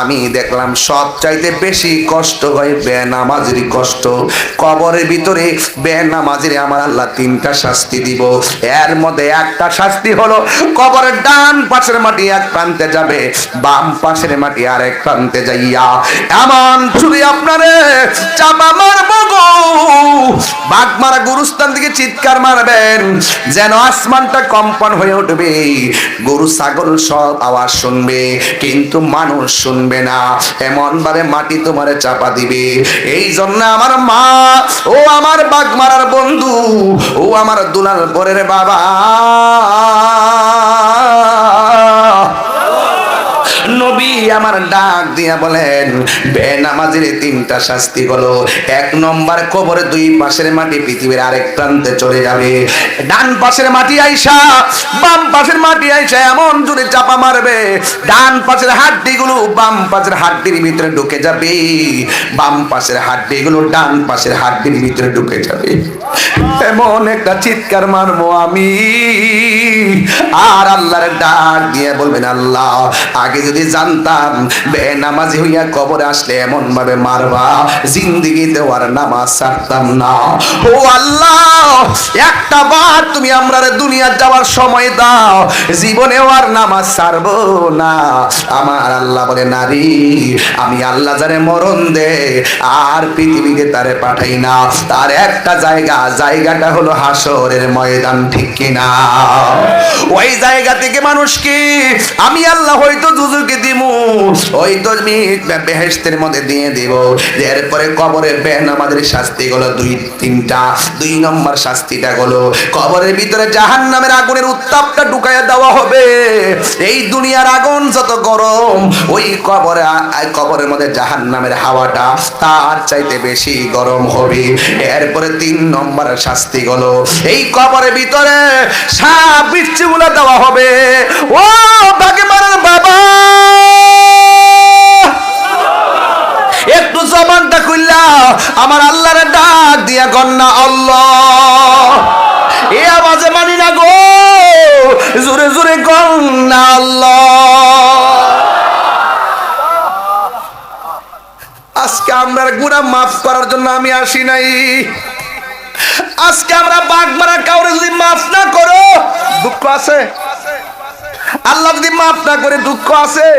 আমি দেখলাম সবচাইতে বেশি কষ্ট হয় বেনামাজির কষ্ট। কবরের ভিতরে বেনামাজির আমার আল্লাহ তিনটা শাস্তি দিব। এর মধ্যে একটা শাস্তি হলো কবরের ডান পাশের মাটি এক প্রান্তে যাবে, বাম পাশের মাটি আরেক প্রান্তে যাইয়া এমন ছুরি আপনারে চাপা মারবো গো, বাঘ মারা গুরুস্থান থেকে চিৎকার মারবেন যেন আসমানটা কম্পন হয়ে উঠবে, গরু ছাগল সব আওয়াজ শুনবে কিন্তু মানুষ শুনবে না, এমন ভাবে মাটি তোমারে চাপা দিবে। এই জন্য আমার মা ও আমার বাঘ মারার বন্ধু ও আমার দুলাল পরের বাবা, নবী আমার ডাক দিয়া বলেন বেনামাজির তিনটা শাস্তি হলো, এক নম্বর কবরে দুই পাশের মাটি পৃথিবীর আরেক প্রান্তে চলে যাবে, ডান পাশের মাটি আইসা বাম পাশের মাটি আইসা এমন জোরে চাপা মারবে ডান পাশের হাড্ডিগুলো বাম পাশের হাড্ডির ভিতরে ঢুকে যাবে, বাম পাশের হাড্ডিগুলো ডান পাশের হাড্ডির ভিতরে ঢুকে যাবে। এমন একটা চিৎকার মারবো আমি, আর আল্লাহর ডাক দিয়ে বলবেন আল্লাহ আগে যদি জানতাম বেনামাজি হইয়া কবরে আসলে এমন ভাবে মারবা, জিন্দেগিতে আর নামাজ ছাড়তাম না। ও আল্লাহ একটা বার তুমি আমরারে দুনিয়া যাওয়ার সময় দাও, জীবনে আর নামাজ ছাড়বো না। আমার আল্লাহ বলে নারী আমি আল্লাহ যারে মরণ দে আর পৃথিবীতে তারে পাঠাই না, তার একটা জায়গাটা হলো হাসরের ময়দান, ঠিক কিনা? ওই জায়গা থেকে মানুষকে আমি আল্লাহ হয়তো দুজকে দিব, হয়তো আমি বেহেশতের মধ্যে দিয়ে দিব। এরপরে কবরে বেনামাজির শাস্তি গুলো তিনটা। দুই নম্বর শাস্তিটা হলো কবরের ভিতরে জাহান্নামের আগুনের উত্তাপটা ঢুকাইয়া দেওয়া হবে। এই দুনিয়ার আগুন যত গরম, ওই কবরের মধ্যে জাহান্নামের হাওয়াটা তার চাইতে বেশি গরম হবে। এরপরে তিন নম্বর শাস্তি হলো এই কবরের ভিতরে সাপ বিচ্ছুগুলো দেওয়া হবে। ও বাগে মারার বাবা একটু জবানটা খুললা আমার আল্লাহর ডাক দিয়া গন্না আল্লাহ, এ আওয়াজে মানি না গো, জোরে জোরে গন্না আল্লাহ। আজকে আমরা গুনাহ মাফ করার জন্য আমি আসি নাই, আজকে আমরা বাঘ মারা কাউরে যদি মাফ না করো দুঃখ আছে, আল্লাহ যদি মাফ না করে দুঃখ আছে,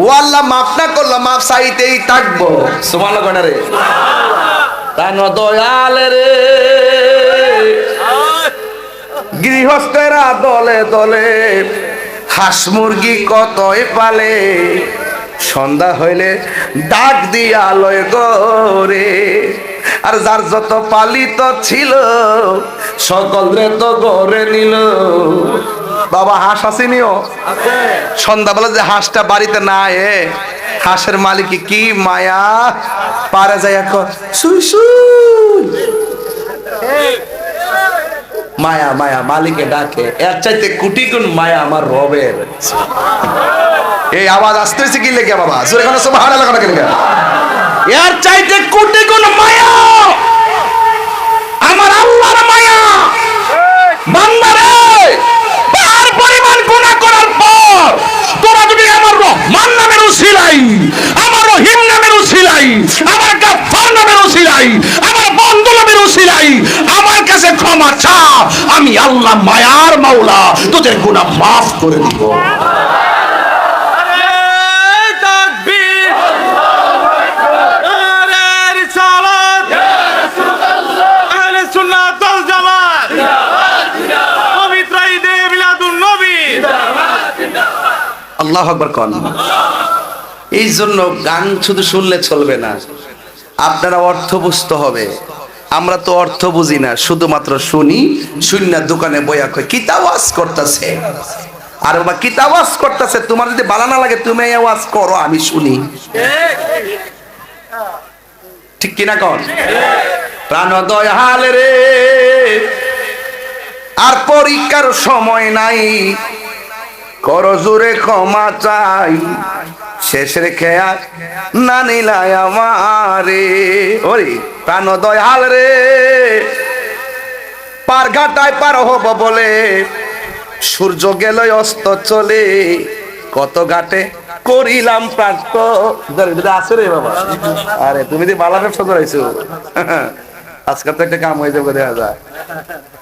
ও আল্লাহ মাফ না করলে মাফ চাইতেই থাকবো। সুবহানাল্লাহ রে তানো দয়াল রে, গৃহস্থেরা দলে দলে হাঁস মুরগি কতই পালে, সন্ধ্যা হইলে ডাক দিয়া লয় গরে, আর যার যত পালিত ছিল সকলরে তো গড়ে নিল। বাবা হাঁস আসেনিও সন্ধ্যাবেলা যে হাঁসটা বাড়িতে না হাঁসের মালিক কি মায়া পারে যায় সুই সুই, মায়া মায়া মালিকে ডাকে, এর চাইতে কোটি গুণ মায়া আমার রবের। এই আওয়াজ আসতেছে কি লেগে বাবা, সুবহানাল্লাহ কেন এর চাইতে কোটি গুণ মায়া আমার আল্লাহর মায়া। বান্দারে তার পরিমাণ গুনাহ করার পর তোরা যদি আমার রহমান নামের উসিলাই, আমার রহিম নামের উসিলাই, আমার গাফফার নামের উসিলাই, আমার বন্ধু নামের উসিলাই আমার কাছে ক্ষমা চা, আমি আল্লাহ মায়ার মাওলা তোদের গুনাহ মাফ করে দিব। আল্লাহু আকবার কোন। এই জন্য গান শুধু শুনলে চলবে না, আপনারা অর্থ বুঝতে হবে। আমরা তো অর্থ বুঝি না, শুধুমাত্র শুনি, শুননা দোকানে বইয়া কই কি আওয়াজ করতেছে, আর বাবা কি আওয়াজ করতেছে, তোমার যদি ভালো না লাগে তুমি এই আওয়াজ করো আমি শুনি, ঠিক কিনা কোন? প্রাণ দয়াল রে আর পরীক্ষার সময় নাই, করো জোরে ক্ষমা চাই, শেষ রেখে আর না নিলাই আমারে। ওরে প্রাণ দয়াল রে পার ঘাটায় পার হব বলে সূর্য গেল অস্ত চলে, কত ঘাটে করিলাম প্রাপ্ত। আছে রে বাবা, আরে তুমি যে বালা ব্যবসা করাইছো আজকাল তো একটা কাম হয়ে যাবে দেখা যায়।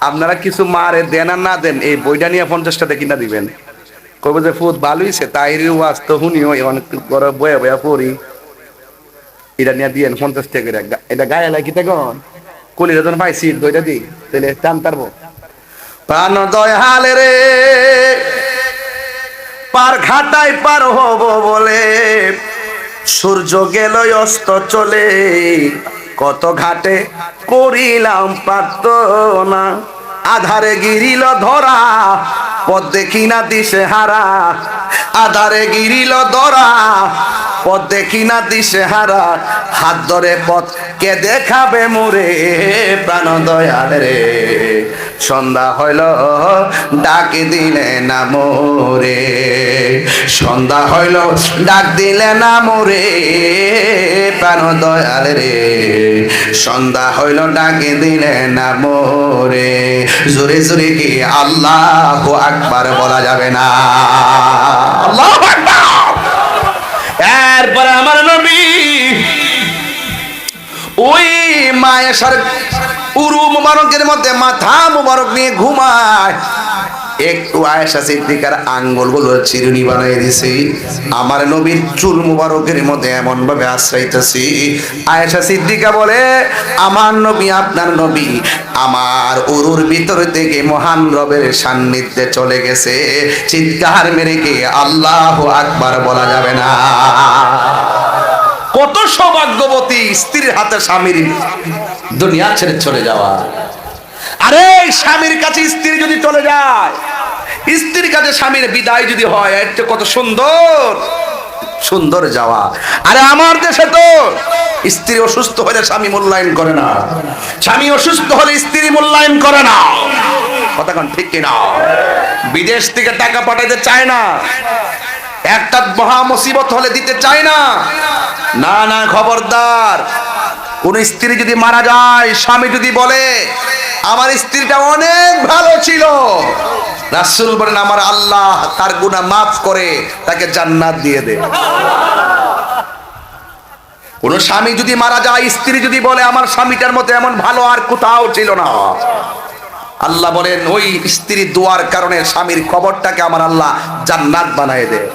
আপনারা কিছু মারে দেন আর না দেন, এই বইটা নিয়ে 50 টাকা কিনা দিবেন, কবে যে ফুট ভালো হইছে তাই ওয়াজ তো শুনি অনেক বড় বয়া বয়া পড়ি, এটা নিয়ে দিয়েন 50 টাকা করে। এটা গায়ে লাগি তখন কলিরা যখন পাইছি বইটা দিই তাহলে টান পারবো। প্রাণ দয়ালে রে পার ঘাটায় পার হব বলে সূর্য গেল অস্ত চলে, কত ঘাটে করিলাম প্রার্থনা, আধারে গিরিল ধরা পথ দেখি না দিশে হারা, আধারে গিরিল ধরা পথ দেখি না দিশে হারা, হাত ধরে পথ কে দেখাবে মোরে প্রাণ দয়াল রে, সন্ধ্যা হইল ডাক দিলে না মোরে, সন্ধ্যা হইল ডাক দিলে না মোরে প্রাণ দয়াল রে, সন্ধ্যা হইল ডাক দিলে না মোরে। জোরে জোরে কি আল্লাহু আকবার বলা যাবে না? আল্লাহু আকবার। এরপরে আমার নবী ওই মায়েশার উরু মুবারকের মধ্যে মাথা মুবারক নিয়ে ঘুমায়, একটু আয়েশা সিদ্দিকার আঙ্গুলগুলো চিরুনি বানিয়ে দিছি, আমার নবীর চুল মুবারকের মধ্যে এমন ভাবে আশ্রাইতেছি। আয়েশা সিদ্দিকা বলে আমার নবী আপনার নবী আমার উরুর ভিতর থেকে মহান রবের সান্নিধ্যে চলে গেছে, চিৎকার মেরে কে আল্লাহু আকবার বলা যাবে না? কত সৌভাগ্যবতী স্ত্রীর হাতে স্বামীর দুনিয়া ছেড়ে চলে যাওয়া। আরে স্বামীর কাছে স্ত্রী যদি চলে যায়, স্ত্রীর কাছে স্বামীর বিদায় যদি হয়, এটা কত সুন্দর সুন্দর যাওয়া। আরে আমার দেশে তো স্ত্রী অসুস্থ হলে স্বামী মূল্যায়ন করে না, স্বামী অসুস্থ হলে স্ত্রী মূল্যায়ন করে না, কথা কোন ঠিক কিনা? বিদেশ থেকে টাকা পাঠাইতে চায় না, একটা মহা মুসিবত হলে দিতে চায় না, না না খবরদার। কোন স্ত্রী যদি মারা যায়, স্বামী যদি বলে আমার স্ত্রীটা অনেক ভালো ছিল, রাসূল বলেন আমার আল্লাহ তার গুনাহ মাফ করে তাকে জান্নাত দিয়ে দেয়। কোন স্বামী যদি মারা যায়, স্ত্রী যদি বলে আমার স্বামীটার মতো এমন ভালো আর কোথাও ছিল না, আল্লাহ বলেন ওই স্ত্রীর দোয়ার কারণে স্বামীর কবরটাকে আমার আল্লাহ জান্নাত বানায় দেয়।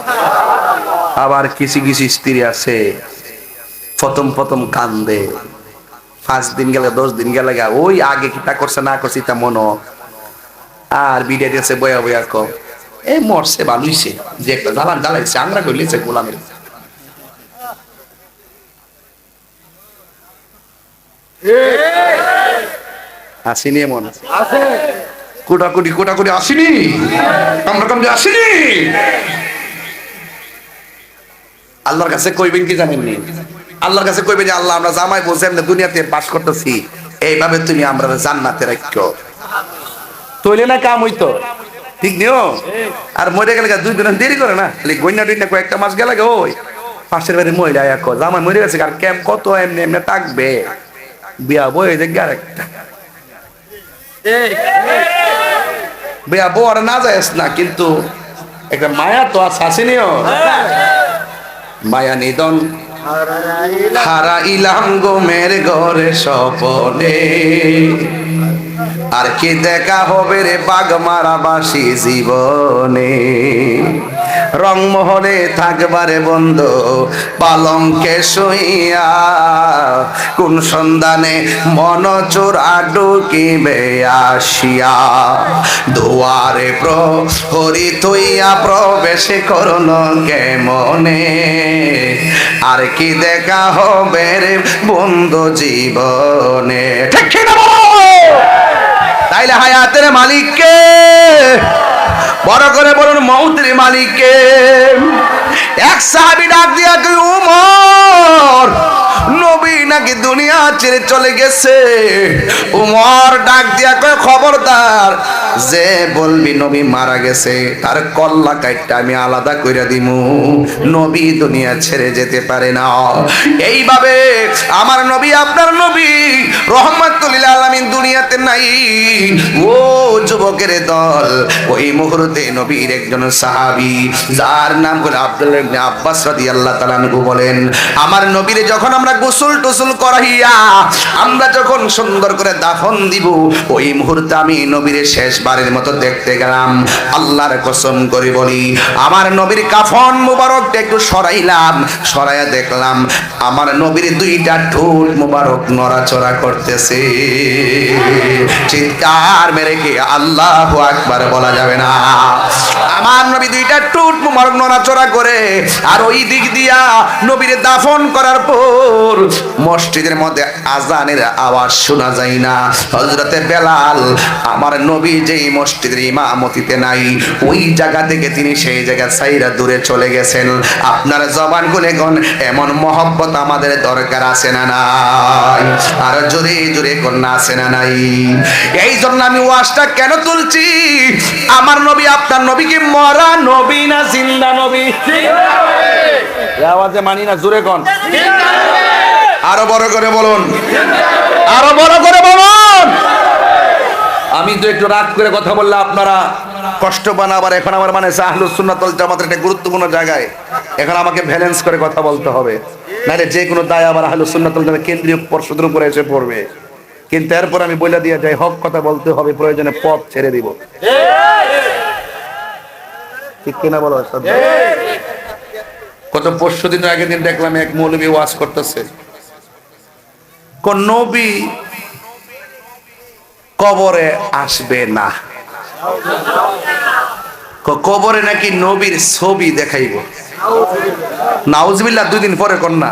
আবার কিছু কিছু স্ত্রী আছে প্রথম প্রথম কান্দে, 5 দিন গেলে 10 দিন গেলে ওই আগে কিটা করছে না করছে তা মনো, আর বিডে দিয়েছে বয়া বয়া কম এই মরছে ভালোইছে যে একটা জ্বালান জ্বালাইছে আমরা করলেছে গোলামের। আসিনি এমন কোটাকুটি কোটাকুটি আসিনি, আমরা কম আসিনি। আল্লাহর কাছে কইবেন কি জানেননি? আল্লাহর কাছে কইবেন যে আল্লাহ আমরা জামাই বলছি আমরা দুনিয়াতে পাস করতেছি, এইভাবে তুমি আমরা জান্নাতে রাখো, তৈলে না কাম হইতো ঠিক নিও। আর মরে গেলে 2 দিন দেরি করে না, গইনা টইনা কয়েকটা মাস গেলে ওই পাশের বাড়ির মহিলা এক জামাই মরে গেছে, আর ক্যাম্প কত এমনি এমনি থাকবে, বিয়া বই দেখবে আরেকটা বিয়া বউ আর না যায়স না, কিন্তু একটা মায়া তো আসেনিও, মায়া নিদন হারাইলাম গোমের ঘরে স্বপনে, আর কি দেখা হবে রে বাগমারাবাসী জীবনে, রংমহলে থাকবারে বন্ধু পালঙ্কে শুইয়া, কোন সন্ধানে মন চোরা ঢুকিবে আসিয়া, দুয়ারে প্রহরী থইয়া প্রবেশ করল কেমনে, আর কি দেখা হবে রে বন্ধু জীবনে। ঠিক না? তাইলে হায়াতের মালিককে বড় করে বলুন মউতের মালিককে। এক সাহাবী ডাক দিয়া কই উমর নবী নাকি দুনিয়া ছেড়ে চলে গেছে। উমর ডাক দিয়া কয়, খবরদার, যে বলবি নবী মারা গেছে তার কল্লা কাইটটা আমি আলাদা কইরা দিমু, নবী দুনিয়া ছেড়ে যেতে পারে না। এইভাবে আমার নবী, আপনার নবী রহমাতুল লিল আলামিন দুনিয়াতে নাই। ও যুবকের দল, ওই মুহূর্তে নবীর একজন সাহাবী যার নাম হলো আব্দুল্লাহ ইবনে আব্বাস রাদিয়াল্লাহু তাআলা আনহু বলেন, আমার নবীরে যখন আমরা গোসল টোসল করাইয়া আমরা যখন সুন্দর করে দাফন দিব, ওই মুহূর্তে আমি নবীরে শেষবারের মতো দেখতে গেলাম। আল্লাহর কসম করে বলি, আমার নবীর কাফন মুবারকটা একটু সরাইলাম, সরাইয়া দেখলাম আমার নবীর দুইটা ঠোঁট মুবারক নড়াচড়া করতেছে। চিৎকার মেরে কি আল্লাহু আকবার বলা যাবে না? আমার নবী দুইটা ঠোঁট মুবারক নড়াচড়া করে, আর ওই দিক দিয়া নবীরে দাফন করার পর মসজিদের মধ্যে আজানের আওয়াজ শোনা যায় না। হযরতে বেলাল, আমার নবী যেই মসজিদের ইমামতিতে নাই, ওই জায়গা থেকে তিনি সেই জায়গা ছাইরা দূরে চলে গেছেন। আপনার জবান গুনে কোন এমন মহব্বত আমাদের দরকার আছে না নাই? আর জোরে জোরে কোন আছে না নাই? এই জন্য আমি ওয়াজটা কেন তুলছি, আমার নবী আপনার নবী কি মরা নবী না জিন্দা নবী? আওয়াজে মানি না, জোরে কোন, আরো বড় করে বলুন, আরো বড় করে বলুন। আমি তো একটু রাগ করে কথা বললে আপনারা কষ্ট পান। আবার এখন আমার মানে আহলুস সুন্নাত ওয়াল জামাতের একটা গুরুত্বপূর্ণ জায়গায় এখন আমাকে ব্যালেন্স করে কথা বলতে হবে, নাহলে যে কোনো দায় আবার আহলুস সুন্নাত ওয়াল জামাতের কেন্দ্রীয় পর্ষদের উপরে এসে পড়বে। কিন্তু এরপর আমি বলে দিয়ে যাই, হক কথা বলতে হবে, প্রয়োজনে পথ ছেড়ে দিব। ঠিক কিনা বলো? কত পরশু দিন আগের দিন দেখলাম এক মৌলবী ওয়াজ করতেছে, কোন নবী কবরে আসবে না, কবরে নাকি নবীর ছবি দেখাইব। নাউজুবিল্লাহ, 2 দিন পরে কোন না।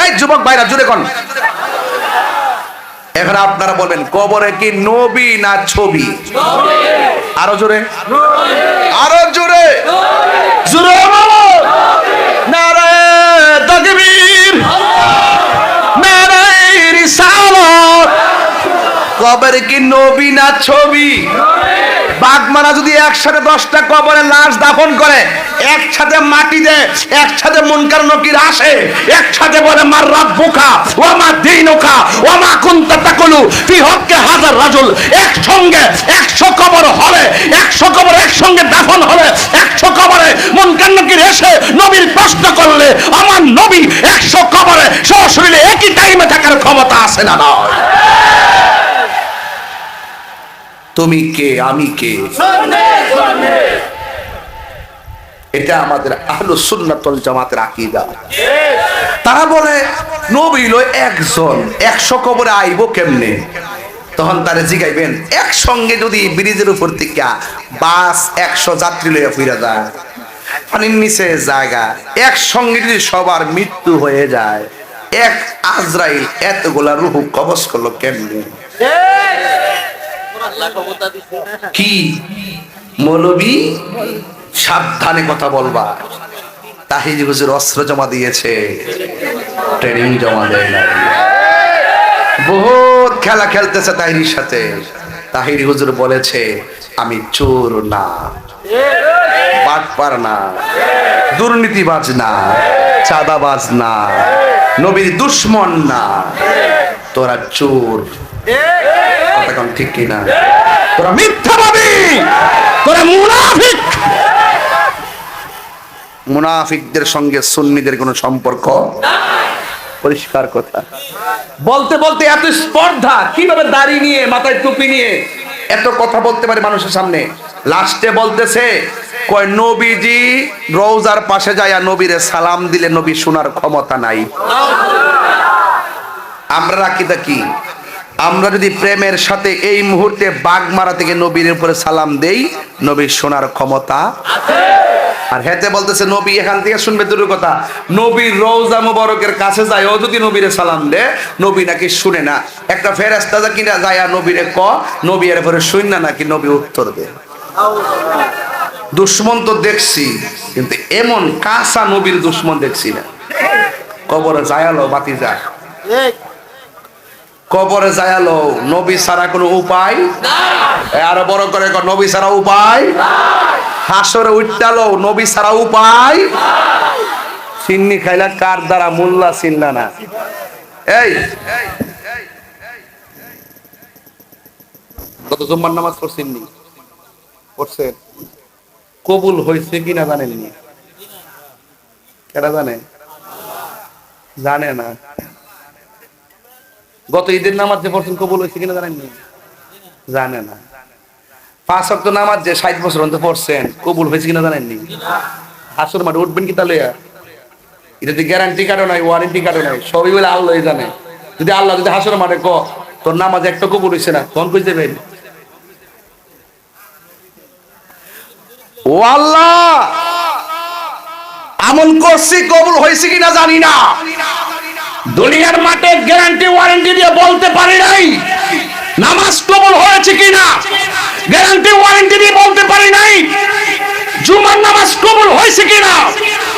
এই যুবক ভাইরা জুড়ে কোন। এখন আপনারা বলবেন, কবরে কি নবী না ছবি? আরো জোরে, আরো জোরে, জোরে নারে তাকবীর, নারে রিসালাত। কবরে কি নবী না ছবি? বাগমারা যদি একসাথে 10টা কবরে লাশ দাফন করে, একসাথে মাটি দেয়, একসাথে মুনকার নকির আসে, একসাথে বলে মার রাব্বুকা ওয়া মা দীনুকা ওয়া মা কুনতা তাকুলু ফি হক্কে হাজার রাজুল, একসঙ্গে 100 কবর হলে, 100 কবর একসঙ্গে দাফন হলে, 100 কবরে মুনকার নকির এসে নবীর প্রশ্ন করলে, আমার নবী 100 কবরে সশরীরে একই টাইমে থাকার ক্ষমতা আছে না নয়? তুমি কে, আমি কে? এটা আমাদের আহলুস সুন্নাত ওয়াল জামাতের আকীদা। তারা বলে নবী হলো একজন, 100 কবরে আইব কেমনে? তখন তারে জিগাইবেন, একসঙ্গে যদি ব্রিজের উপর থেকে বাস 100 যাত্রী লইয়া ফিরে যায়, পানির নিচে জায়গা, একসঙ্গে যদি সবার মৃত্যু হয়ে যায়, এক আজরাইল এতগুলা রূহ কবজ করলো কেমনে? কি মৌলবী, সাবধানে কথা বলবা। তাহিরি হুজুর অস্ত্র জমা দিয়েছে, ট্রেনিং জমা দেয় না। বহুত খেলা খেলতেছে তাহিরির সাথে। তাহিরি হুজুর বলেছে, আমি চোর না, বাটপার না, দুর্নীতিবাজ না, চাঁদাবাজ না, নবীর দুশ্মন না, তোরা চোর। এখন ঠিক কিনা? তোরা মিথ্যাবাদী, তোরা মুনাফিক। মুনাফিকদের সঙ্গে সুন্নিদের কোনো সম্পর্ক পরিষ্কার কথা। বলতে বলতে এত স্পর্ধা, কিভাবে দাড়ি নিয়ে মাথায় টুপি নিয়ে এত কথা বলতে পারে মানুষের সামনে। লাস্টে বলতেছে, কয় নবীজি রওজার পাশে যায়া নবীরে সালাম দিলে নবী শোনার ক্ষমতা নাই। আমরা রাকিদা কি? আমরা যদি প্রেমের সাথে এই মুহূর্তে বাগমারা থেকে নবীর উপরে সালাম দেই, নবীর শোনার ক্ষমতা আছে। আর হেতে বলতেছে নবী এখান থেকে শুনবে দূরের কথা, নবীর রওজা মুবারকের কাছে যায় ও যদি নবীরে সালাম দে, নবী নাকি শুনে না। একটা ফেরেশতা যা কিনা যায় নবীরে ক, নবী এর পরে শুন না নাকি নবী উত্তর দে। দুশ্মন তো দেখছি, কিন্তু এমন কাঁচা নবীর দুশ্মন দেখছি না। কবরে যায়ালো বাতি যায়, কবরে যায়ালো নবী ছাড়া কোনো উপায় নাই, আরো বড় করে কর, নবী ছাড়া উপায় নাই। হাসরে উঠতালো নবী ছাড়া উপায় নাই। সিন্নি খাইলা কার দ্বারা, মোল্লা চিনলা না। এই গত জুম্মার নামাজ পড়ছেননি? পড়ছেন? কবুল হয়েছে কিনা জানেননি? কেটা জানে? জানে না। গত ঈদের নামাজ যে পড়ছেন কবুল হয়েছে কিনা জানেননি? জানে না। 5 ওয়াক্ত নামাজ যে 60 বছর অন্তর পড়ছেন কবুল হয়েছে কিনা জানেননি? হাসর মাঠে উঠবেন কি তাহলে? এটা যে গ্যারান্টি কার্ডও নাই, ওয়ারেন্টি কার্ডও নাই, সবই বলে আল্লাহ জানে। যদি আল্লাহ যদি হাসর মাঠে ক তোর নামাজ একটা কবুল হয়েছে না, তখন কই দেবেন? ও আল্লাহ, আমল করছি কবুল হয়েছে কিনা জানি না, দুনিয়ার মাঠে গ্যারান্টি ওয়ারেন্টি দিয়ে বলতে পারি নাই নামাজ কবুল হয়েছে কিনা, গ্যারান্টি ওয়ারেন্টি দিয়ে বলতে পারি নাই জুমার নামাজ কবুল হয়েছে কিনা।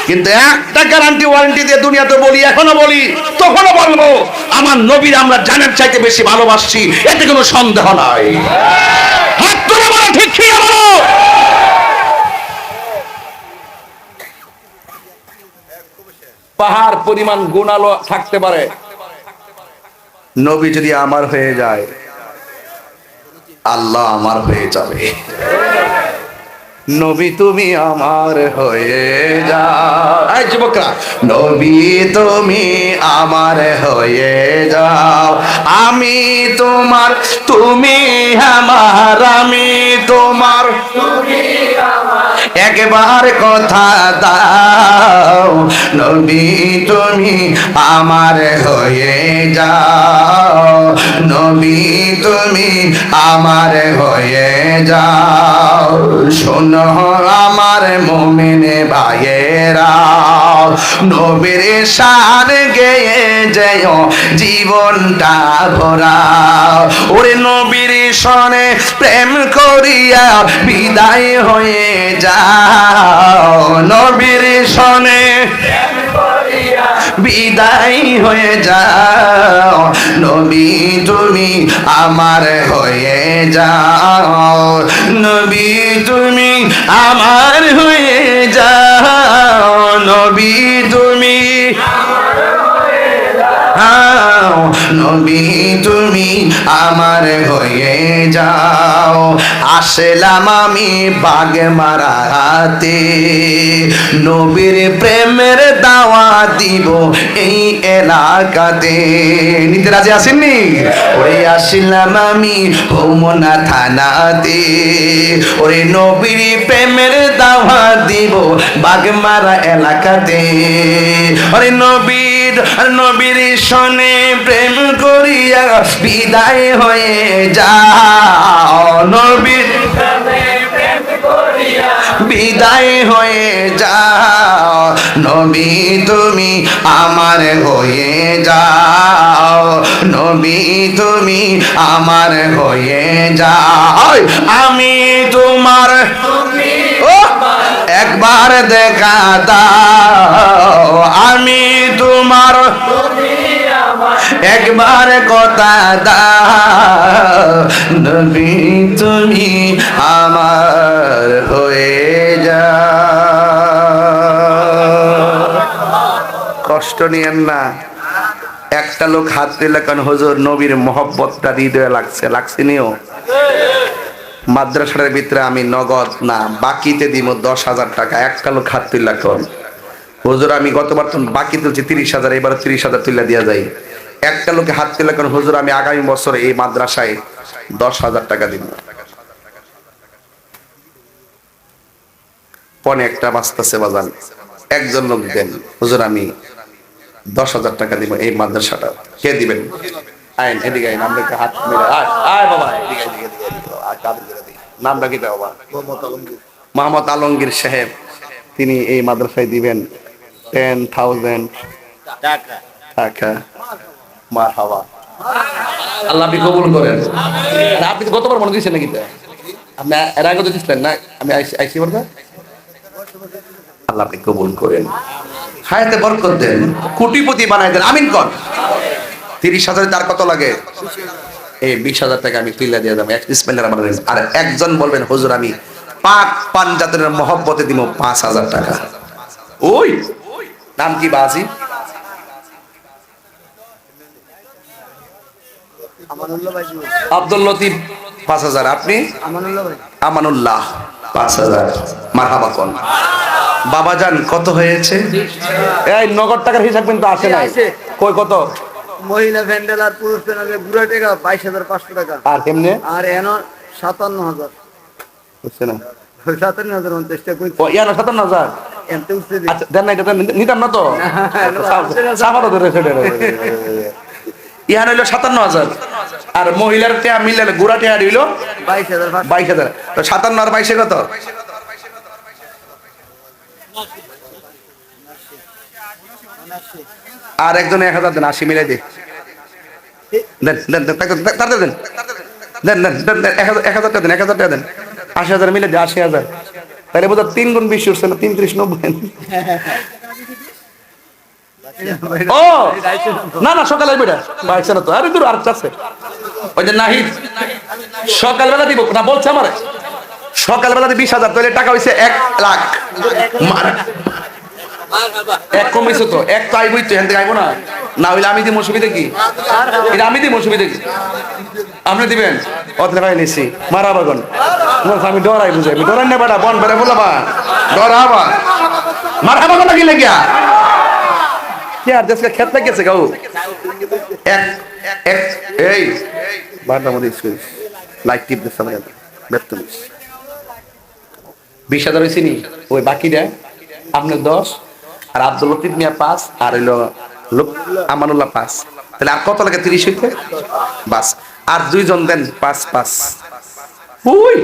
কিন্তু একটা গ্যারান্টি ওয়ারেন্টি দিয়ে দুনিয়াতে বলি, এখনো বলি, তখনও বলবো, আমার নবীর আমরা জানের চাইতে বেশি ভালোবাসছি, এতে কোনো সন্দেহ নাই। হাত তুলে বলো ঠিক কি বলো। পাহাড় পরিমাণ গুণালো থাকতে পারে, নবী যদি আমার হয়ে যায় আল্লাহ আমার হয়ে যাবে। নবী তুমি আমার হয়ে যাও, এই যুবকরা, নবী তুমি আমার হয়ে যাও, আমি তোমার তুমি আমার, আমি তোমার তুমি আমার, একবার কথা দাও, নবী তুমি আমার হয়ে যাও, নবী তুমি আমার হয়ে যাও। শোনো আমার মুমিন ভাইয়েরা, নবীর শান গেয়ে যেও জীবনটা ভরাও, ওরে নবীর সনে প্রেম করিয়া বিদায় হয়ে যাও, নবীর সনে বিদায় হয়ে যাও, নবী তুমি আমার হয়ে যাও, নবী তুমি আমার হয়ে যাও, নবী তুমি নবী তুমি আমার হয়ে যাও। আসলাম আমি বাগ মারাতে, নবীর প্রেমের দাওয়াত দিব এই এলাকাতে। নিতে রাজি আসেননি? ওরে আসলাম আমি হোমনা থানাতে, ওরে নবীর প্রেমের দাওয়াত দিব বাগমারা এলাকাতে, ওরে নবীর সনে প্রেম করিয়া বিদায় হয়ে যাও, নবীর বিদায় হয়ে যাও, নবী তুমি আমার হয়ে যাও, নবী তুমি আমার হয়ে যাও, আমি তোমার একবার দেখা দাও, আমি তোমার একবার কথা দাও, নবী তুমি আমার হয়ে যাও। কষ্ট নিয়েন না। একটা লোক হাত দিলে কারণ হুজুর নবীর মহব্বতটা হৃদয়ে লাগছে নিও। মাদ্রাসার ভিতরে আমি নগদ না বাকিতে দিব 10,000 টাকা। একটা লোক হাত তুললা কোন হুজুর আমি গতবার তো বাকি তুলছি 30,000, এবার 30,000 তুলে দিয়া যায়। একটা লোকে হাত তুললা কোন হুজুর আমি আগামী বছর এই মাদ্রাসায় 10,000 টাকা দিব। পনে একটা বাস্তাছে বাজান, একজন লোক দেন হুজুর আমি 10,000 টাকা দিব এই মাদ্রাসাটা। কে দিবেন? আইন এদিকে আইন, আমরা হাত মিলে আয় বাবা এদিকে নামটা কি বাবা? মোহাম্মদ আলমগীর সাহেব, তিনি এই মাদ্রাসায় দিবেন 10,000 টাকা। মারহাবা, আল্লাহ আপনি কবুল করেন। আপনি গতবার মনে দিয়েছেন নাকি? আপনি এর আগে তো দিচ্ছিলেন না? আমি আইসি বলবো আল্লাহ আপনি কবুল করেন, হায়াতে বরকত দেন, কোটিপতি বানাই দেন, আমিন কর। 30,000 তার কত লাগে? এই 20,000 টাকা আমি তুইলা দিয়ে যাবো। আর একজন বলবেন হুজুর আমি পাক পাঞ্জাতের মহব্বতে দিব 5,000 টাকা। ওই নাম কি বাজি? আব্দুল লতিফ 5,000। আপনি? আমানুল্লাহ 5,000। মারহাবা কোন বাবাজান কত হয়েছে? এই নগদ টাকার হিসাব কিন্তু আসে নাই। কই কত? মহিলা প্যান্ডেল আর পুরুষ প্যান্ডেলে পুরো টাকা 22,500 টাকা। আর কেমনে? আর এনো 57,000 বুঝছে না? 57,050 টাকা কই? ও ইয়ানো 57,000। এমতে উঠছে দি। আচ্ছা দেন না, এটা নিতাম না তো। সামারও ধরে সেটা ইহান হইলো 57,000। আর মহিলার টেয়া মিলালে গুড়া টেয়া হইলো 22,500। 22,000। তো 57 আর 22 কত? আর একজন 1,000 দেন, 80 মিলাই দে। দেন দেন দেন তার দেন দেন দেন দেন 1,000 টাকা দেন, 1,000 টাকা দেন। 80,000 মিলে দে, 80,000। তাহলে বোধ 3 গুণ 20 উঠছে না? 3 30 90। ও না না, সকালে আসবে এটা বাইছে না তো। আরে দূর আর আছে ওই যে নাহিদ সকালবেলা দিব না বলছে আমারে। সকালবেলা 20,000, তাহলে টাকা হইছে 1 লাখ। এক কমেছে তো, এক তো আইবই তো, এখান থেকে আইবো না। না হইলে আমি দিব, অসুবিধা কি? এটা আমি দিব, অসুবিধা কি? আপনি দিবেন? অতলে ভাই নিছি মারা বাগন। আমি ডরাই বুঝাই, ডরাই না বেটা, বন বেড়ে বলবা ডরাবা মারা বাগন লাগি লাগিয়া কি আর দেশকে খেত লাগিয়েছে গাও। এক এক এই বারটার মধ্যে স্কুল লাইট টিপ দিচ্ছে না ব্যর্থ 20,000 হয়েছে নি? ওই বাকিটা আপনার 10 আর আব্দুল লতিফ মিয়া 5 আর হইলো আমানুল্লাহ 5। তাহলে আর কত লাগে? 30 হইতে বাস। আর 2 জন দেন 5-5। ওই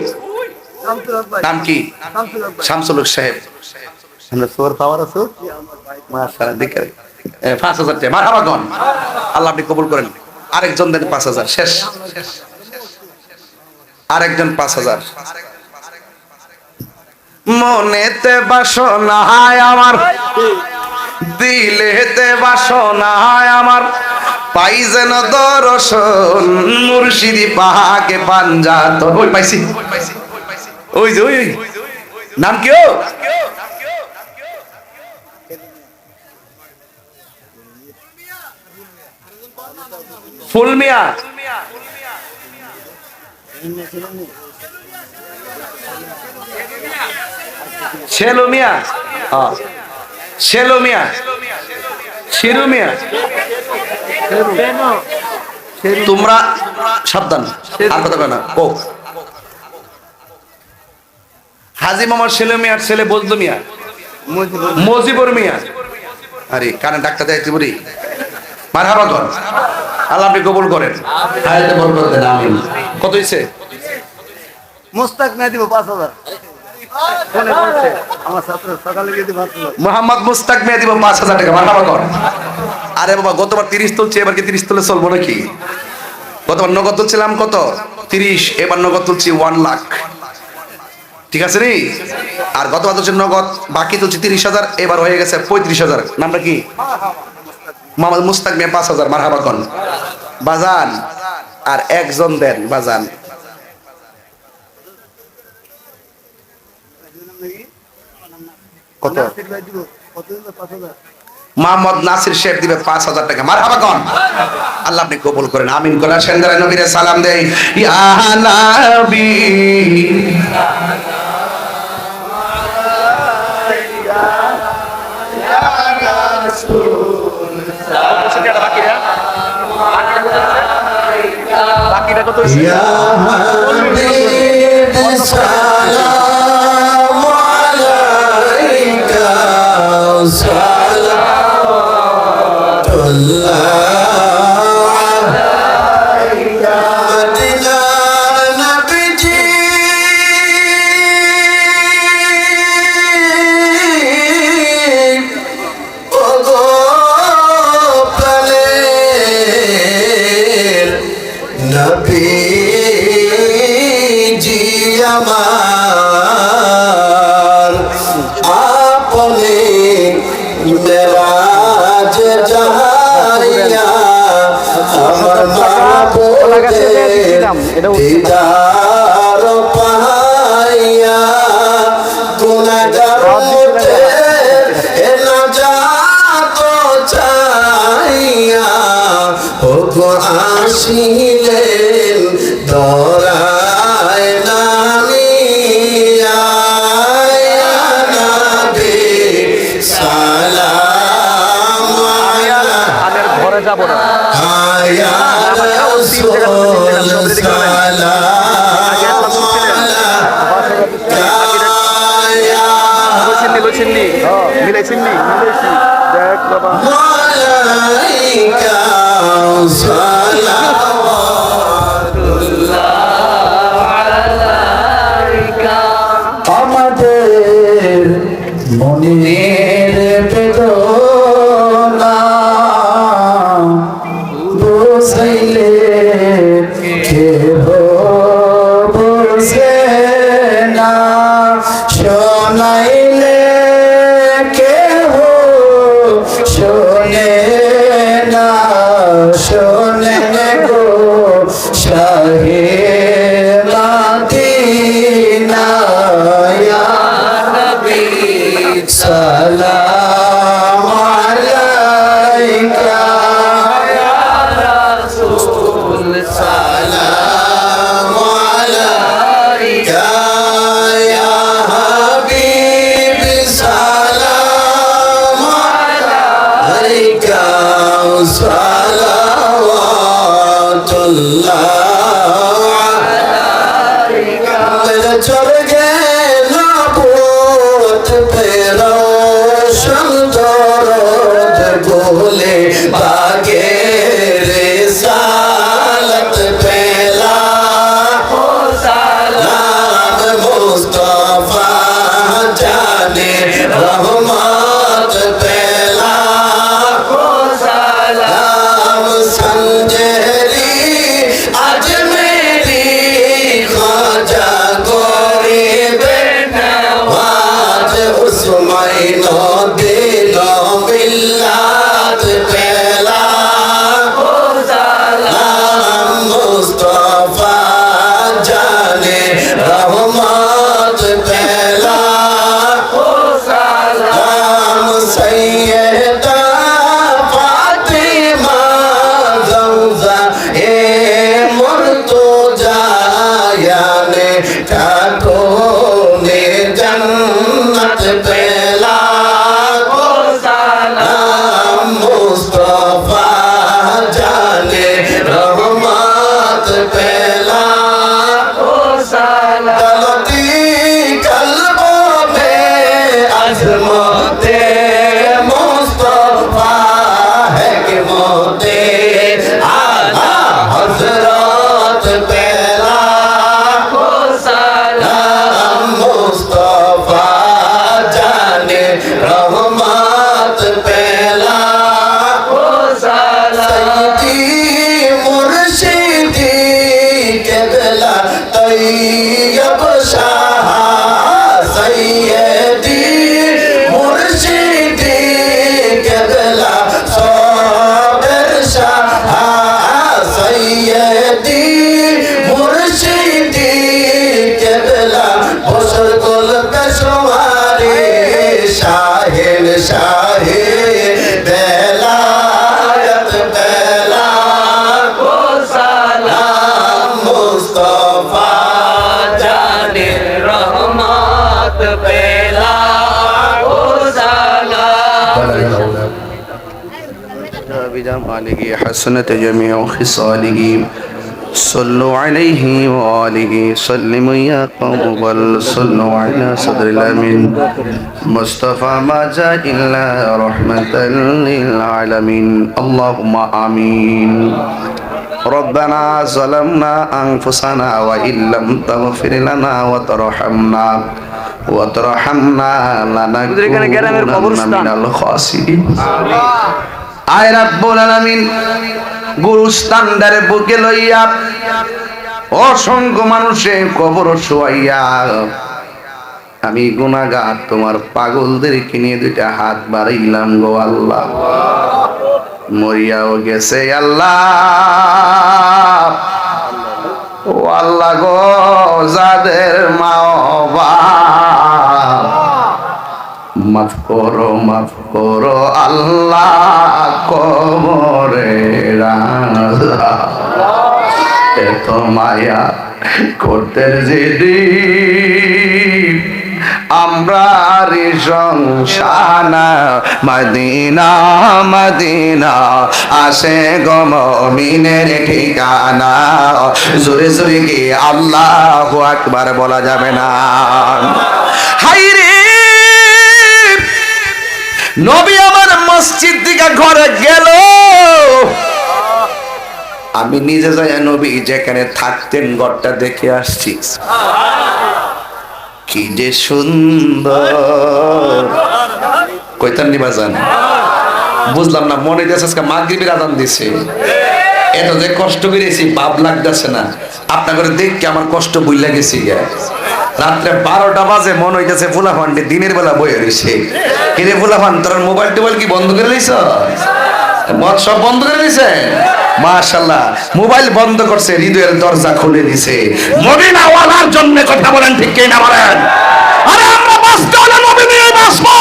নাম কি? শামসুল হক সাহেব। আমরা সোর পাওয়ার আছো মাশাআল্লাহ। দেখে 5,000 টাকা মারহাবা গন। আল্লাহ আপনি কবুল করেন। আরেকজন দেন 5,000। শেষ। আরেকজন 5,000। মনেতে বাসনা আমার, দিলেতে বাসনা আমার, পাই যেন দর্শন মুর্শিদি পাকে পাঞ্জাত। ওই পাইছি, ওই যে ওই নাম কি? ও ফুল মিয়া। শেলো মিয়া, শেলো মিয়া, শিরু মিয়া। তোমরা সাবধান, আর কথা কয় না। ও হাজি মোহাম্মদ শেলো মিয়ার ছেলে বজলু মিয়া, মজিবুর মিয়া। আরে কানে ডাক্তার দেয় তুই মারহাবা কর। আল্লাহ আপনি কবুল করেন, হায়াতে বরকত দেন, আমিন। কত হইছে? মুস্তাক না দিব 5,000। ফোনে বলছে আমার ছাত্র সকালে গিয়ে দিব 5,000। মোহাম্মদ মুস্তাক মিয়া দিব 5,000 টাকা। মারহাবা কর। আরে বাবা গতবার 30 তুলছি, এবার কি 30 তুলে চলবো নাকি? গতবার নগদ তুলছিলাম কত? 30। এবার নগদ তুলছি 1 লাখ। ঠিক আছে রে? আর গতবার তুলছি নগদ, বাকি তুলছি 30,000, এবার হয়ে গেছে 35,000। নামটা কি? মোহাম্মদ মুস্তাক মিয়া 5,000। মারহাবা কর বাজান। আর একজন দেন বাজান। কত? মোহাম্মদ নাসির শেখ দিবে 5,000 টাকা। মারহাবা কোন। আল্লাহ আপনি কবুল করেন, আমিন। কোলা সেন্দারে নবীরে সালাম দেই। ইয়া নবী বাকিটা কত হইছে? ইয়া হাবিব সালাম আলাইকা সালাতুল্লাহ আলাইকা দিলা নবীজি ওগো প্রাণের নবীজি আমার আপনি মেরাজ যাইয়া দিলাম, এটা উঠছে না। দিদার পাইয়া গুনাহগারতে না যাত চাইয়া হোক আসিলেন দরায় নামিয়া ইয়া নবী সালাম আগের ঘরে যাবো না। আয়া রাসূল সালাম চিন্নি মিলেছি দেখ বাবা। মালাইকা সালাওয়াতুল্লাহ আলাইকা আমাদের মনের বেদনা বুঝাইলে কেহ বুঝে না শোনাইলে কেহ শোনে না শোনে গো শাহে মদিনা ইয়া নবী সালাম আলাইকা ইয়া রাসূল সালাম আলাইকা ইয়া হাবিব সালাম আলাইকা সালাওয়াতুল্লাহ আলাইকা চলে গেল পথ পেরো সুন্দর বলে বাগে রিসালত পেলা ও সালাম মুস্তাফা জানে রহমত পেলা ও সালাম সঞ্জেরি আজমেরি খাজা গরিবে নওয়াজ উসমাইন দিল মিল্লাত পেলা ও সালাম মুস্তাফা জানে রহমত পেলা ও সালাম সৈয়দা ফাতিমা জওজা এ মুর্তজা याने ठाकोने जन्नत पेला ओ सलाम मुस्तफा जाने रहमत पेला ओ सलाम गलती कल्बों में अजमते मुस्तफा है कि मोते आला हजरत पेला ओ सलाम मुस्तफा जाने रहमत पेला ओ सलाम सैयदी मुर्शिदी केबला तैयब शाह सैयदी मुर्शिदी केबला साबिर शाह सैयदी मुर्शिदी केबला बशर कुल पेशवारी शाहिन शाही बेलायत बेला ओ सलाम मुस्तफा जाने रहमत बेला ओ सलाम بجماله حسنت جميع خصاله صلوا عليه وآله سلموا يا قوم بل صلوا على صدر الأمين مصطفى ما جاء إلا رحمة للعالمين اللهم آمين ربنا ظلمنا أنفسنا وإن لم تغفر لنا وترحمنا لنكونن من الخاسرين আয় রাব্বুল আলামিন গুরুস্থানদারে বুকে লইয়া অসংখ্য মানুষে কবর শোয়াইয়া আমি গুনাহগার তোমার পাগলদেরকে নিয়ে দুইটা হাত বাড়াইলাম গো আল্লাহ মরিয়াও গেছে আল্লাহ ও আল্লাহ গো, যাদের মা মাফ করো আল্লাহ, কবরে রাজা এত মায়া করতে যদি আমরা সংসানা মদিনা মদিনা আসে গো মুমিনের ঠিকানা। জোরে জোরে কি আল্লাহু আকবার বলা যাবে না? হায়রে নবী আমার মসজিদ থেকে ঘরে গেল, আমি নিজে যাই নবী যেখানে থাকতেন ঘরটা দেখে আসছি। কি যে সুন্দর, কইতান নিবা জান বুঝলাম না, মনে হইতেছে আজকে মাগরিবের আজান দিছে, এত যে কষ্ট করেছি ভাব লাগতেছে না। আপনার করে দেখে আমার কষ্ট বুঝলা গেছি। রাত্রে 12টা বাজে মনে হইতেছে ফুলাফান্ডে দিনের বেলা বয়ে রয়েছে। কিরে ফুলাফান, তোর মোবাইল টোবাইল কি বন্ধ করে দিয়েছ? মদ সব বন্ধ করে দিয়েছে? মাশাআল্লাহ, মোবাইল বন্ধ করছে, হৃদয়ের দরজা খুলে দিছে। মদিনাওয়ালার জন্য কথা বলেন, ঠিক কি না বলেন? আরে আমরা বাঁচতে হলে নবী নিয়ে বাঁচবো,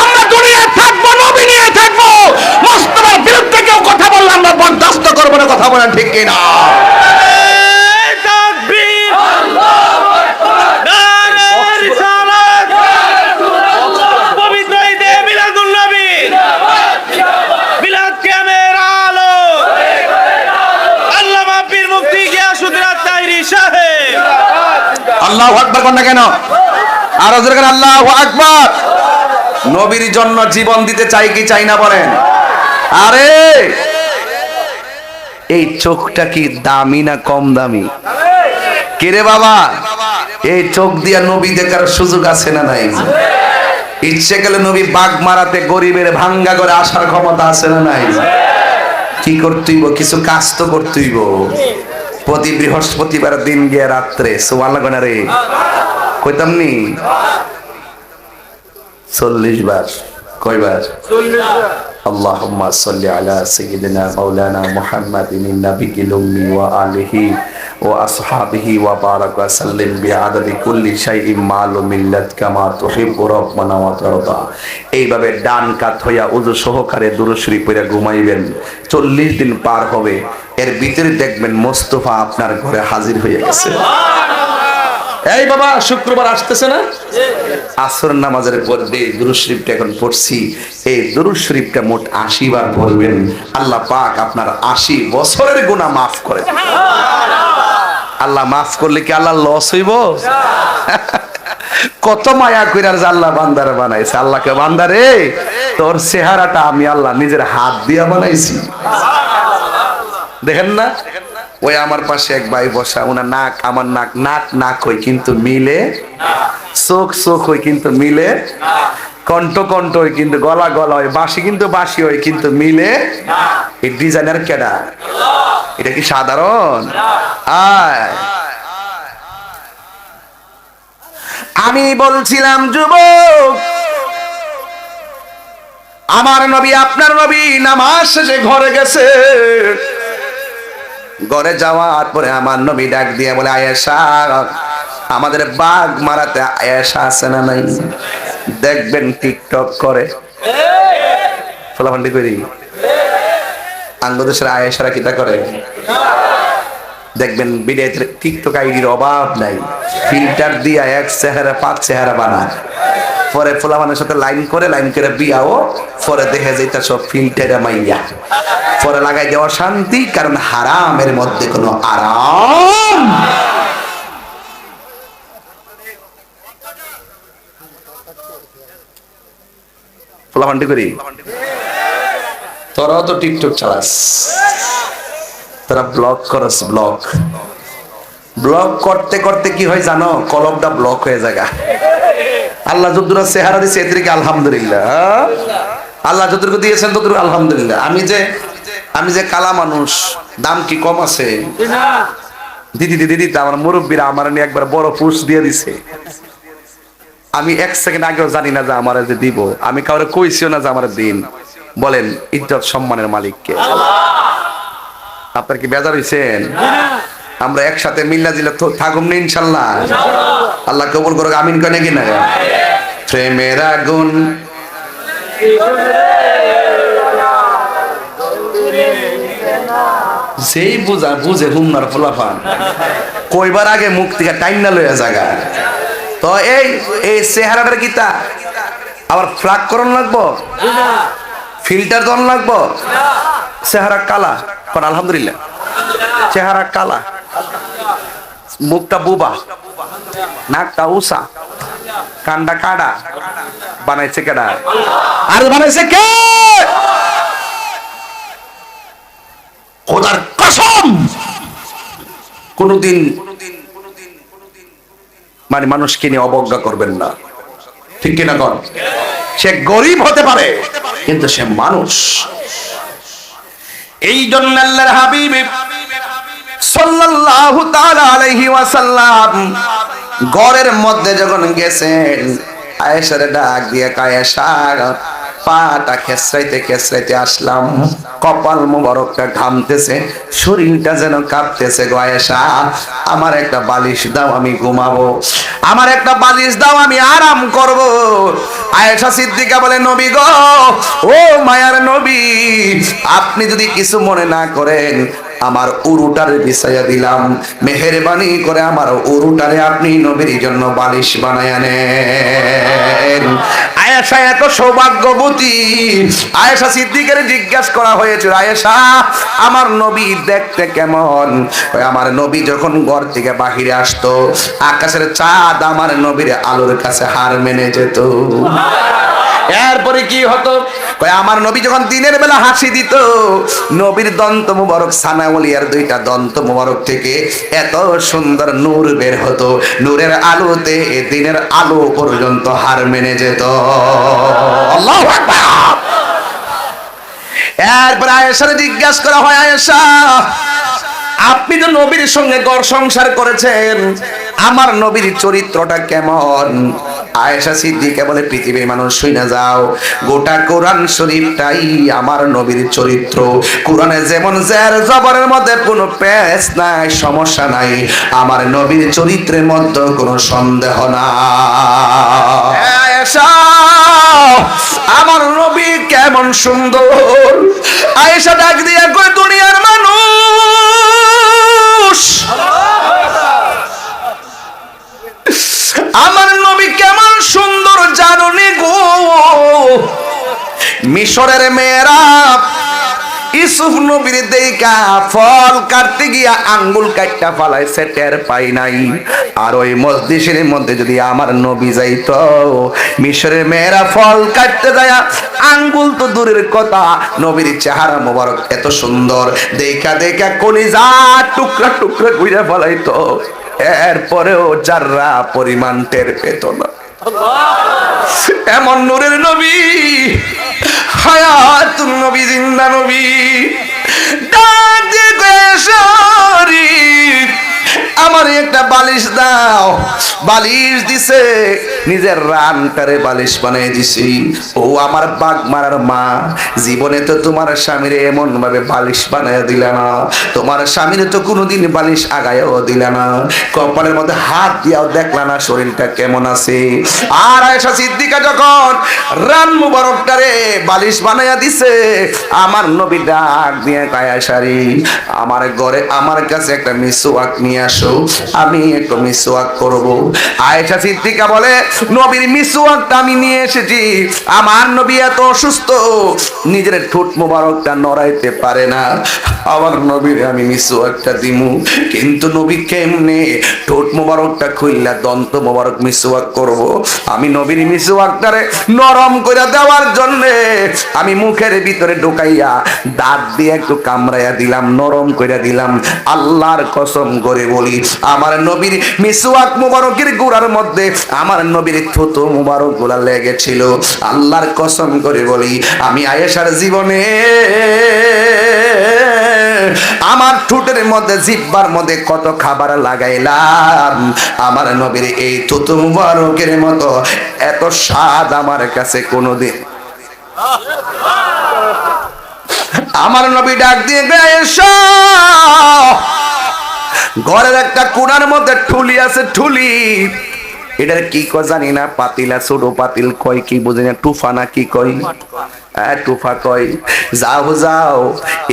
আমরা দুনিয়ায় থাকবো নবী নিয়ে থাকবো। মুস্তাফার বিরুদ্ধে কেউ কথা বললে আমরা বরদাস্ত করবো না, কথা বলেন ঠিক কি না? আল্লাহু আকবার কোন না কেন? আর জোরে কেন আল্লাহু আকবার? নবীর জন্য জীবন দিতে চাই কি চাই না বলেন? আরে এই চোখটা কি দামি না কম দামি? কিরে বাবা, এই চোখ দিয়া নবী দেখার সুযোগ আছে না নাই? ইচ্ছে গেলে নবী বাঘ মারাতে গরিবের ভাঙ্গা করে আসার ক্ষমতা আছে না নাই? কি করতেইব, কিছু কাজ তো করতেইব। প্রতি বৃহস্পতিবার দিন গিয়ে রাত্রে সুবহানাল্লাহ গনা রে কইতাম নি 40 বার। কয়বার? 40 বার। আল্লাহুম্মা সাল্লি আলা সাইয়্যিদিনা মাওলানা মুহাম্মাদিন নাবিয়্যিল উম্মি ওয়া আলিহি ওয়া আসহাবিহি ওয়া বারাক ওয়া সাল্লিম বিআদাদি কুল্লি শাইইন মালুমিন লাক কামা তুহিব্বু রাব্বানা ওয়া তারদা। এইভাবে ডান কাত হইয়া ওযু সহকারে দুরূদ শরীফ পড়ে ঘুমাইবেন। 40 দিন পার হবে, এর ভিতরে দেখবেন মোস্তফা আপনার ঘরে হাজির হয়ে গেছে। এই বাবা, শুক্রবার আসতেছে না? আসর নামাজের পর যে দুরূদ শরীফটা এখন পড়ছি, এই দুরূদ শরীফটা মোট 80 বার পড়বেন। আল্লাহ পাক আপনার 80 বছরের গুনাহ মাফ করে। আল্লাহ মাফ করলে কি আল্লাহ লস হইব? কত মায়া কইরা আল্লাহ বান্দার বানাইছে। আল্লাহকে বান্দারে, তোর চেহারাটা আমি আল্লাহ নিজের হাত দিয়া বানাইছি। দেখেন না, ওই আমার পাশে এক ভাই বসা, ওনার নাক আমার নাক, নাক নাক হই কিন্তু মিলে, চোখ চোখ হই কিন্তু মিলে, কণ্ঠ কণ্ঠ হই কিন্তু গলা গলা হয়, বাঁশি কিন্তু বাঁশি হয় কিন্তু মিলে। এই ডিজাইনার কেডা? এটা কি সাধারণ? আমি বলছিলাম যুবক, আমার নবী আপনার নবী নামাজ শেষে ঘরে গেছে। ঘরে যাওয়ার পরে আমার নবী ডাক দিয়ে বলে, আয়েশা, আমাদের বাঘ মারাতে আয়েশা আছে না নাই? দেখবেন টিকটক করে, ফলাফান্ডি করি বাংলাদেশের আয়েশারা কিতা করে দেখবেন। বিদেশের টিকটক আইডির অভাব নাই, ফিল্টার দিয়া এক চেহারা 5 চেহারা বানায়, পরে ফুলামানের সাথে লাইন করে বিয়াও, পরে দেখে যেটা সব ফিল্টারে মাইয়া, পরে লাগাই দেওয়া শান্তি, কারণ হারামের মধ্যে কোনো আরাম। ফুলামান্ডি করি, তোরাও তো টিকটক চালাস, তোরা ব্লক করস, ব্লক করতে করতে কি হয় জানো? কলমটা ব্লক হয়ে যায়। আল্লাহ যতটুকু চেহারা দিয়েছে এদেরকে আলহামদুলিল্লাহ, আল্লাহ যতটুকু দিয়েছেন ততটুকু আলহামদুলিল্লাহ। আমি যে কালা মানুষ, দাম কি কম আছে? দিদি আমার মুরব্বীরা আমার নিয়ে একবার বড় পুষ দিয়ে দিছে। আমি 1 সেকেন্ড আগেও জানি না যে আমার যে দিব, আমি কাউরে কইছিও না যে আমার দিন। বলেন ইজ্জত সম্মানের মালিককে। আপনার কি বেজার হইছেন? আমরা একসাথে মিল্লা দিলে থাকুম না ইনশাল্লাহ। আল্লাহ কবুল করুক, আমিন কেন কিনা। প্রেমের আগুন যেই বুঝে হুমনার ফলাফান কইবার আগে মুখ থেকে টাইনা লইয়া জায়গা। তো এই চেহারাটার কিতা আবার ফ্লাগ করন লাগবো, ফিল্টার দন লাগবো। চেহারা কালা পর আলহামদুলিল্লাহ, চেহারা কালা, মুখটা বুবা, নাকটা উষা, কানটা কাডা, বানাইছে কেডা? আর বানাইছে কে? খোদার কসম কোনদিন মানে মানুষকে নিয়ে অবজ্ঞা করবেন না, ঠিক কিনা কর? সে গরিব হতে পারে কিন্তু সে মানুষ। এই জন্য আল্লাহর হাবিব সাল্লাল্লাহু তাআলা আলাইহি ওয়াসাল্লাম ঘরের মধ্যে যখন গেছেন, আয়েশারে ডাক দিয়ে আয়েশা পাটা খেসরাইতে খেসরাইতে আসলাম, কপাল মোবারকটা ঘামতেছে, শরীরটা যেন কাঁপতেছে। গো আয়েশা, আমার একটা বালিশ দাও, আমি ঘুমাবো। আমার একটা বালিশ দাও, আমি আরাম করব। আয়েশা সিদ্দিকা বলে, নবী গো, ও মায়ার নবী, আপনি যদি কিছু মনে না করেন আমার উরুটারে বিছাইয়া দিলাম, মেহেরবানি করে আমার উরুটারে আপনি নবীর জন্য বালিশ বানায়া নেন। আয়েশা এত সৌভাগ্যবতী। আয়েশা সিদ্দিকারে জিজ্ঞাসা করা হয়েছিল, আয়েশা আমার নবী দেখতে কেমন? আমার নবী যখন ঘর থেকে বাহিরে আসতো, আকাশের চাঁদ আমার নবীর আলোর কাছে হার মেনে যেত। এরপরে কি হতো? আমার নবী যখন দিনের বেলা হাসি দিত, নবীর দন্ত মুবারক সানাউলিয়ার দুইটা দন্ত মুবারক থেকে এত সুন্দর নূর বের হতো, নূরের আলোতে দিনের আলো পর্যন্ত হার মেনে যেত। আল্লাহু আকবার। এরপর আয়েশারে জিজ্ঞাসা করা হয়, আয়েশা আপনি তো নবীর সঙ্গে ঘর সংসার করেছেন, আমার নবীর চরিত্রটা কেমন? আয়েশা সিদ্দিকা বলে, পৃথিবীর মানুষ শুনে যাও, গোটা কোরআন শরীফটাই আমার নবীর চরিত্র। কোরআনে যেমন জের জবরের মধ্যে কোনো পেশ নাই, সমস্যা নাই, আমার নবীর চরিত্রের মধ্যে কোনো সন্দেহ নাই। আয়েশা আমার নবী কেমন সুন্দর! আয়েশা ডাক দিয়া কই, দুনিয়ার মানুষ, আমার নবী কেমন সুন্দর জানুনি গো! মিশরের মেয়েরা ইউসুফ নবীর দেইকা ফল কাটতে গিয়া আঙ্গুল কাটটা ফালাইছে, টের পাই নাই। আর ওই মজলিসের মধ্যে যদি আমার নবী যাইতো, মিশরের মেয়েরা ফল কাটতে যায় আঙ্গুল তো দূরের কথা, নবীর চেহারা মোবারক এত সুন্দর, দেখা দেখা কলিজা টুকরা টুকরা ঘুরে ফলাইতো, এরপরেও যারা পরিমাণ টের পেত না। এমন নূরের নবী, হায়াতুন নবী, জিন্দা নবী। ডাক দিয়ে কয়েশরি, আমার একটা বালিশ দাও। বালিশ দিছে, নিজের রানটারে বালিশ বানিয়ে দিছি। ও আমার বাগ মারার মা, জীবনে তো তোমার স্বামীরে এমন ভাবে বালিশ বানায় দিলা না, তোমার স্বামীরে তো কোনোদিন বালিশ আগায়ও দিলা না, কপালের মধ্যে হাত দিয়াও দেখলা না শরীরটা কেমন আছে। আর আয়েশা সিদ্দিকা যখন রান মুবারকটারে বালিশ বানায়া দিছে, আমার নবী ডাক দিয়ে আয়েশারি, আমার ঘরে আমার কাছে একটা মিসওয়াক নিয়ে আসো, আমি একটু মিসওয়াক করব। আয়েশা সিদ্দিকা বলে, নবীর মিসওয়াকটা আমি নিয়ে এসেছি। আমার নবী এত অসুস্থ, নিজের ঠোঁট মোবারকটা নড়াইতে পারে না, আমার নবীর আমি মিসওয়াকটা দিমু, কিন্তু নবী কেমনে ঠোঁট মোবারকটা খুললা দন্ত মোবারক মিসওয়াক করব? আমি নবীর মিসওয়াকটারে নরম করে দেওয়ার জন্য আমি মুখের ভিতরে ঢুকাইয়া দাঁত দিয়ে একটু কামড়াইয়া দিলাম, নরম করে দিলাম। আল্লাহর কসম করে বলি, আমার নবীর মিসওয়াক মুবারকের গোড়ার মধ্যে আমার নবীর থুতু মুবারক গুলা লেগেছিল। আল্লাহর কসম করে বলি, আমি আয়েশার জীবনে আমার ঠোঁটের মধ্যে, জিহ্বার মধ্যে কত খাবার লাগাইলাম, আমার নবীর এই থুতু মুবারকের মতো এত স্বাদ আমার কাছে কোনোদিন। আমার নবী ডাক দিয়ে আয়েশা, ঘরের একটা কোণার মধ্যে ঠুলি আছে, ঠুলি। এটার কি কয় জানি না, পাতিলা ছোট পাতিল কয় কি বুঝি না, টুফা না কি কয়, টুফা কয়। যাও যাও,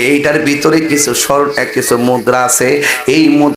এইটার ভিতরে কিছু কিছু মুদ্রা আছে, এই মুদ্রা